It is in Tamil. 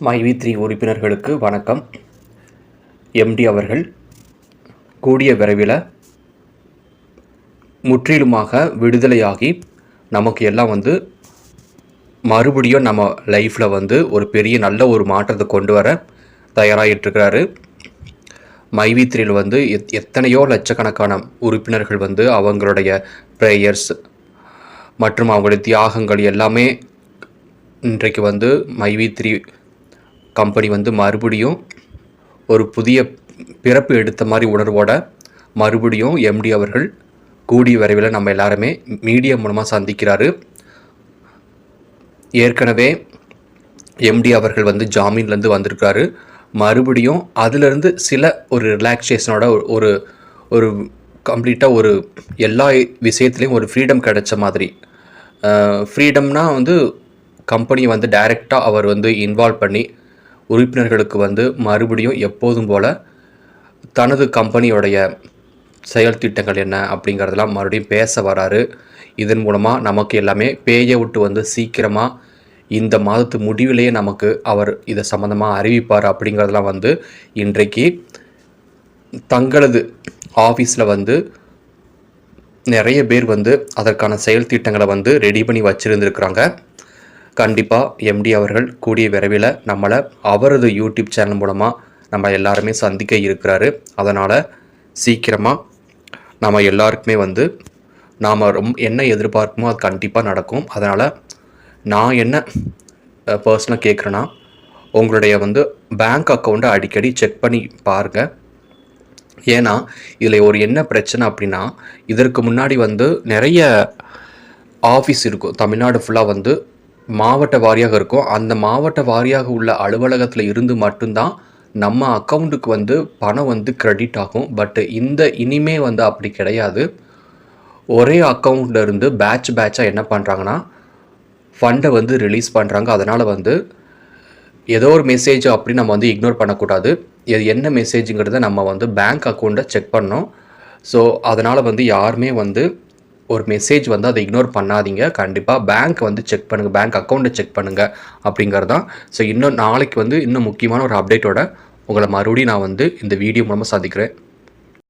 மைவி3 உறுப்பினர்களுக்கு வணக்கம். எம்டி அவர்கள் கூடிய விரைவில் முற்றிலுமாக விடுதலையாகி நமக்கு எல்லாம் மறுபடியும் நம்ம லைஃப்பில் ஒரு பெரிய நல்ல ஒரு மாற்றத்தை கொண்டு வர தயாராகிட்டுருக்கிறாரு. மைவி3யில் எத்தனையோ லட்சக்கணக்கான உறுப்பினர்கள் அவங்களுடைய ப்ரேயர்ஸ் மற்றும் அவங்களுடைய தியாகங்கள் எல்லாமே இன்றைக்கு மைவி3 கம்பெனி மறுபடியும் ஒரு புதிய பிறப்பு எடுத்த மாதிரி உணர்வோட மறுபடியும் எம்டி அவர்கள் கூடிய விரைவில் நம்ம எல்லாருமே மீடியா மூலமாக சந்திக்கிறாரு. ஏற்கனவே எம்டி அவர்கள் ஜாமீன்லேருந்து வந்திருக்காரு. மறுபடியும் அதிலிருந்து சில ஒரு ரிலாக்ஸேஷனோட ஒரு ஒரு கம்ப்ளீட்டாக ஒரு எல்லா விஷயத்துலேயும் ஒரு ஃப்ரீடம் கிடைச்ச மாதிரி. ஃப்ரீடம்னா கம்பெனியை டைரெக்டாக அவர் இன்வால்வ் பண்ணி உறுப்பினர்களுக்கு மறுபடியும் எப்போதும் போல் தனது கம்பெனியோடைய செயல் திட்டங்கள் என்ன அப்படிங்கிறதெல்லாம் மறுபடியும் பேச வராரு. இதன் மூலமாக நமக்கு எல்லாமே பேயை விட்டு சீக்கிரமாக இந்த மாதத்து முடிவிலேயே நமக்கு அவர் இதை சம்மந்தமாக அறிவிப்பார். அப்படிங்கிறதெல்லாம் இன்றைக்கு தங்களது ஆஃபீஸில் நிறைய பேர் அதற்கான செயல் திட்டங்களை ரெடி பண்ணி வச்சுருந்துருக்குறாங்க. கண்டிப்பாக எம்டி அவர்கள் கூடிய விரைவில் நம்மளை அவரது யூடியூப் சேனல் மூலமாக நம்ம எல்லாருமே சந்திக்க இருக்கிறாரு. அதனால் சீக்கிரமாக நம்ம எல்லாருக்குமே நாம் என்ன எதிர்பார்க்குமோ அது கண்டிப்பாக நடக்கும். அதனால் நான் என்ன பர்சனலாக கேட்குறேன்னா, உங்களுடைய பேங்க் அக்கௌண்ட்டை அடிக்கடி செக் பண்ணி பாருங்கள். ஏன்னா இதில் ஒரு என்ன பிரச்சனை அப்படின்னா, இதற்கு முன்னாடி நிறைய ஆஃபீஸ் இருக்கும். தமிழ்நாடு ஃபுல்லாக மாவட்ட வாரியாக இருக்கும். அந்த மாவட்ட வாரியாக உள்ள அலுவலகத்தில் இருந்து மட்டும்தான் நம்ம அக்கௌண்ட்டுக்கு பணம் கிரெடிட் ஆகும். பட் இனிமே அப்படி கிடையாது. ஒரே அக்கௌண்ட்டில் இருந்து பேட்சாக என்ன பண்ணுறாங்கன்னா ஃபண்டை ரிலீஸ் பண்ணுறாங்க. அதனால் ஏதோ ஒரு மெசேஜ் அப்படி நம்ம இக்னோர் பண்ணக்கூடாது. இது என்ன மெசேஜுங்கிறத நம்ம பேங்க் அக்கௌண்ட்டை செக் பண்ணோம். ஸோ அதனால் யாருமே ஒரு மெசேஜ் அதை இக்னோர் பண்ணாதீங்க. கண்டிப்பாக பேங்க் செக் பண்ணுங்கள், பேங்க் அக்கௌண்ட்டை செக் பண்ணுங்கள் அப்படிங்கிறது தான். ஸோ இன்னும் நாளைக்கு இன்னும் முக்கியமான ஒரு அப்டேட்டோட உங்களை மறுபடியும் நான் இந்த வீடியோ மூலமாக சந்திக்கிறேன்.